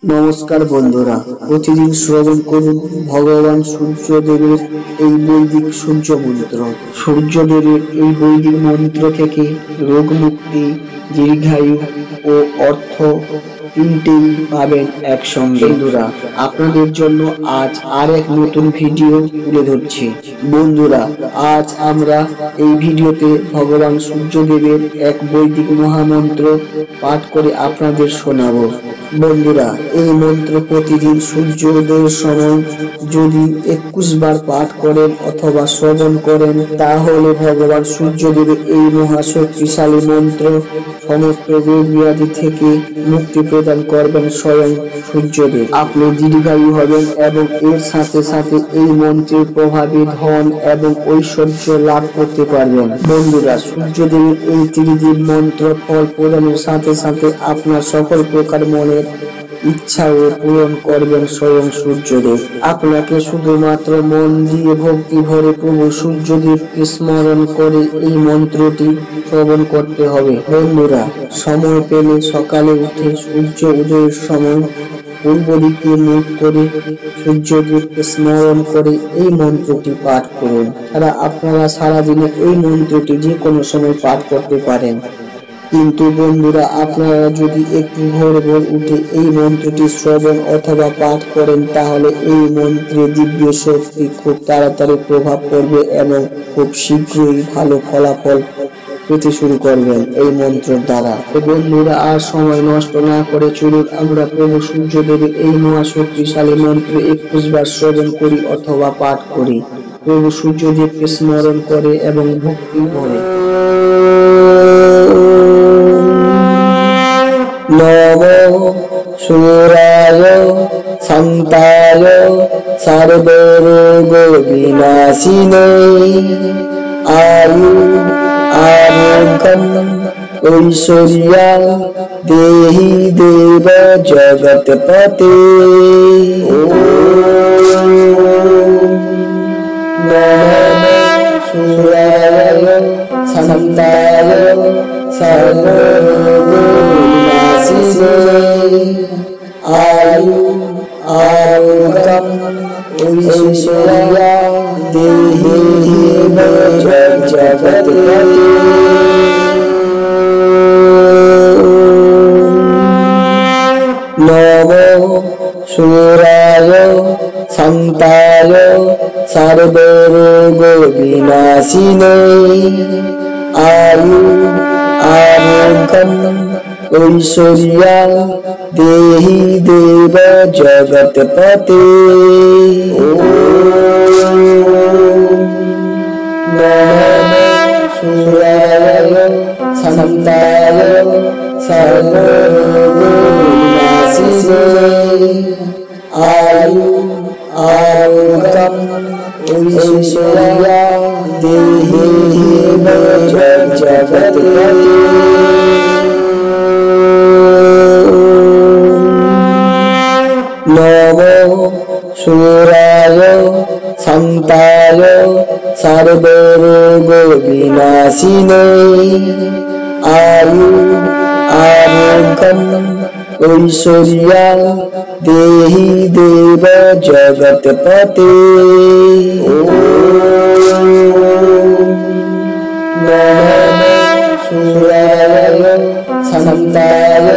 নমস্কার বন্ধুরা, প্রতিদিন শ্রবণ করুন ভগবান সূর্যদেবের এই বৈদিক সূর্য মন্ত্র। সূর্যদেবের এই বৈদিক মন্ত্র থেকে রোগ মুক্তি, দীর্ঘায়ু ও অর্থ তিনটেই পাবেন একসঙ্গে। বন্ধুরা, আপনাদের জন্য আজ আর এক নতুন ভিডিও তুলে ধরছি। বন্ধুরা, আজ আমরা এই ভিডিওতে ভগবান সূর্যদেবের এক বৈদিক মহামন্ত্র পাঠ করে আপনাদের শোনাবো। বন্ধুরা, এই মন্ত্র প্রতিদিন সূর্যোদয়ের সময় যদি 21 বার পাঠ করেন অথবা শ্রবণ করেন, তাহলে ভগবান সূর্যদেবের এই মহাশক্তিশালী মন্ত্র সমস্ত রোগ ব্যাধি থেকে মুক্তি প্রদান করবেন স্বয়ং সূর্যদেব। আপনি দীর্ঘায়ু হবেন এবং এর সাথে সাথে এই মন্ত্রের প্রভাবে ধন এবং ঐশ্বর্য লাভ করতে পারবেন। বন্ধুরা, সূর্যদেবের এই ত্রিদিব মন্ত্র ফল প্রদানের সাথে সাথে আপনার সকল প্রকার মনের ইচ্ছাও পূরণ করবেন স্বয়ং সূর্যদেব। আপনাকে শুধুমাত্র মন দিয়ে ভক্তি ভরে প্রভু সূর্যদেবকে স্মরণ করে এই মন্ত্রটি শ্রবণ করতে হবে। বন্ধুরা, সময় পেলে সকালে উঠে সূর্য উদয়ের সময় পূর্ব দিকে মুখ করে সূর্যদেবকে স্মরণ করে এই মন্ত্রটি পাঠ করুন। আপনারা সারাদিনে এই মন্ত্রটি যে কোনো সময় পাঠ করতে পারেন। কিন্তু বন্ধুরা, আপনারা যদি একটু ভোর ভোর উঠে এই মন্ত্রটি শ্রবণ অথবা পাঠ করেন, তাহলে এই মন্ত্রে দিব্য শক্তি খুব তাড়াতাড়ি প্রভাব পড়বে এবং খুব শীঘ্রই ভালো ফলাফল পেতে শুরু করবেন এই মন্ত্রের দ্বারা। বন্ধুরা, আর সময় নষ্ট না করে চলুন আমরা প্রভু সূর্যদেবের এই মহাশক্তিশালী মন্ত্র 21 বার শ্রবণ করি অথবা পাঠ করি। প্রভু সূর্যদেবকে স্মরণ করে এবং ভক্তি করে। নমো সূরায় শান্তায় সর্বরোগ বিনাশিনে আয়ু আরোগ্যম ঐশ্বর্যা দেহি দেব জগৎপতে। নমো সূরায় শান্তায় সর্বরোগ আয়ু আরোগ্যম ঐশ্বর্যা দেহি দেব জগৎপতে। নমো সূরায় শান্তায় সর্বরোগ বিনাশিনে আয়ু আরোগ্যম ঐশ্বর্যা দেহি দেব জগৎপতে। নমো সূরায় শান্তায় সর্বরোগ বিনাশিনে আয়ু আরোগ্যম ঐশ্বর্যা দেহি দেব জগৎপতে। নমো সূরায় শান্তায় সর্বরোগ বিনাশিনে আয়ু আরোগ্যম ঐশ্বর্যা দেহি দেব জগৎপতে। নমো সূরায় শান্তায়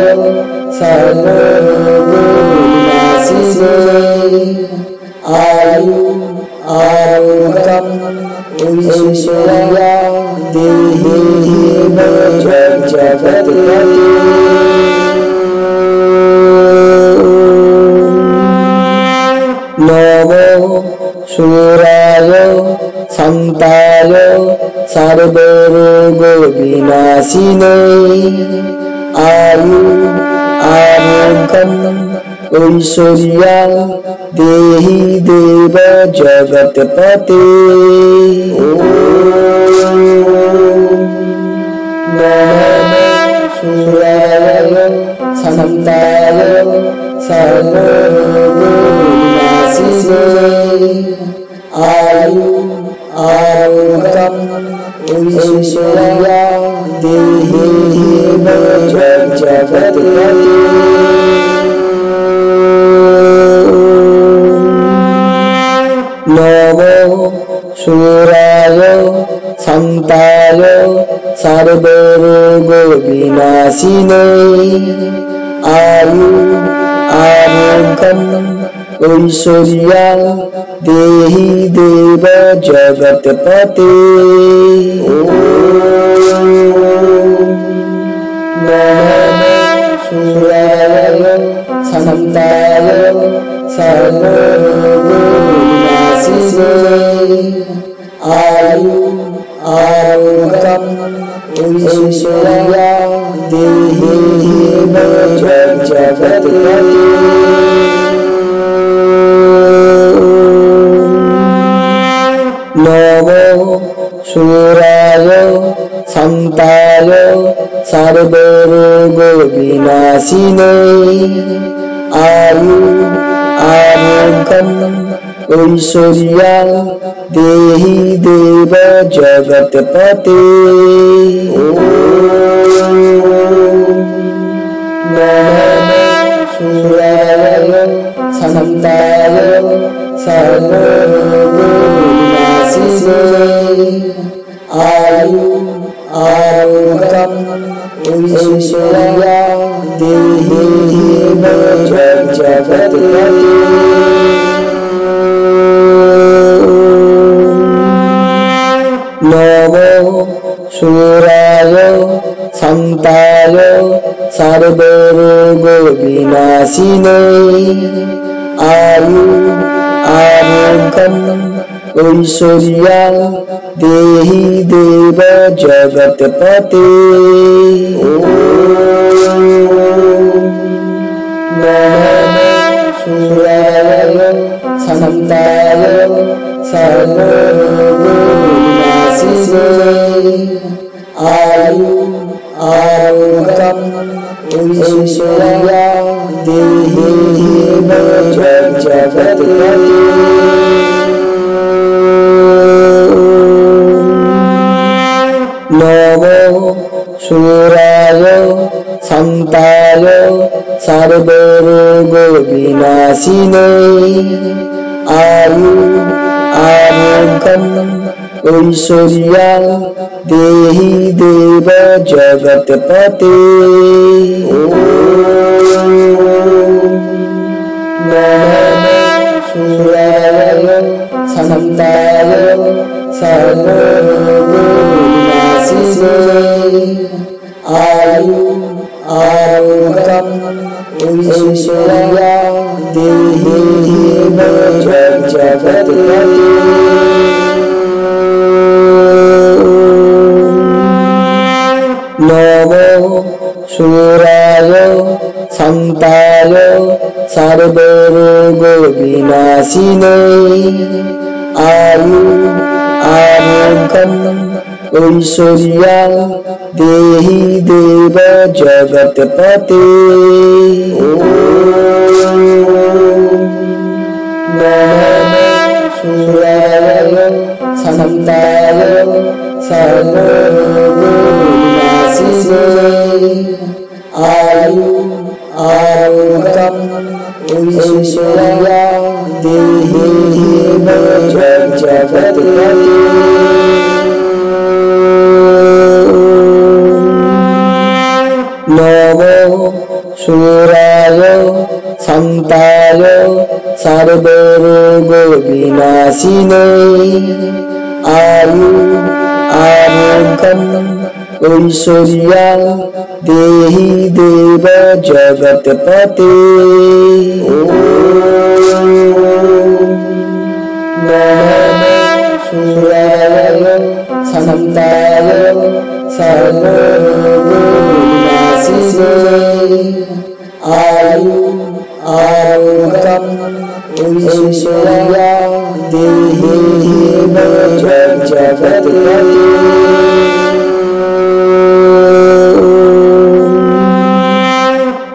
সর্বরোগ বিনাশিনে আয়ু আরোগ্যম ঐশ্বর্যা দেহি দেব জগৎপতে। নমো সূরায় শান্তায় সর্বরোগ বিনাশিনে আয়ু আরোগ্যম ঐশ্বর্যা দেহি দেব জগৎপতে। নমো সূরায় শান্তায় সর্বরোগ বিনাশিনে আয়ু আরোগ্যম ঐশ্বর্যা দেহি দেব জগৎপতে। सर्वरोग विनाशिने आयु आरोग्यम ऐश्वर्या देहि देव जगतपते। ओम नमः शिवाय शांताय सर्वरोगविनाशिने आयु आरोग्यम ऐश्वर्या देहि देव जगतपते। नमो सूराय शांताय सर्वरोग विनाशिने आयु आरोग्यम ऐश्वर्या देहि देव जगतपते। ओम नमः सूराय शांताय सर्वरोग विनाशिने आयु आरोग्यम ऐश्वर्या देहि देव जगतपते। नमो सूराय शांताय सर्वरोग विनाशिने आयु आरोग्यम ऐश्वर्या देहि देव जगतपते। ओम नमः सूराय शांताय सर्वरोग विनाशिने आयु आरोग्यम ऐश्वर्या देहि देव जगतपते। नमो सूराय शांताय सर्वरोग विनाशिने आयु आरोग्यम ऐश्वर्या देहि देव जगतपते। ओम नमः सूराय शांताय सर्वरोग विनाशिने आयु आरोग्यम ऐश्वर्या देहि देव जगतपते। नमो सूराय शांताय सर्वरोग विनाशिने आयु आरोग्यम ऐश्वर्या देहि देव जगतपते। ओम नमः सूराय शांताय सर्वरोग विनाशिने आयु आरोग्यम ऐश्वर्या देहि देव जगतपते। नमो सूराय शांताय सर्वरोग विनाशिने आयु आरोग्यम ऐश्वर्या देहि देव जगतपते। ओम नमः सूराय शांताय सर्वरोग विनाशिने आयु आरोग्यम ऐश्वर्या देहि देव जगतपते।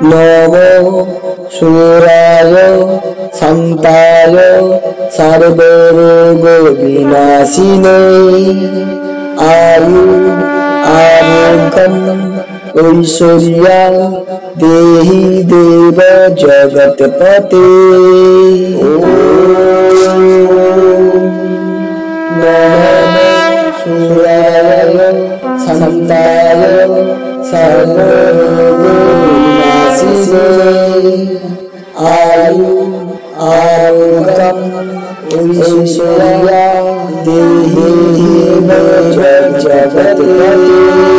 नमो सूराय शांताय सर्वरोग विनाशिने आयु आरोग्यम ऐश्वर्या देहि देव जगतपते। ओम नमः सूराय क्षमताय सर्वरोगविनाशिने आयु आरोग्यम ऐश्वर्या देहि जगत्पते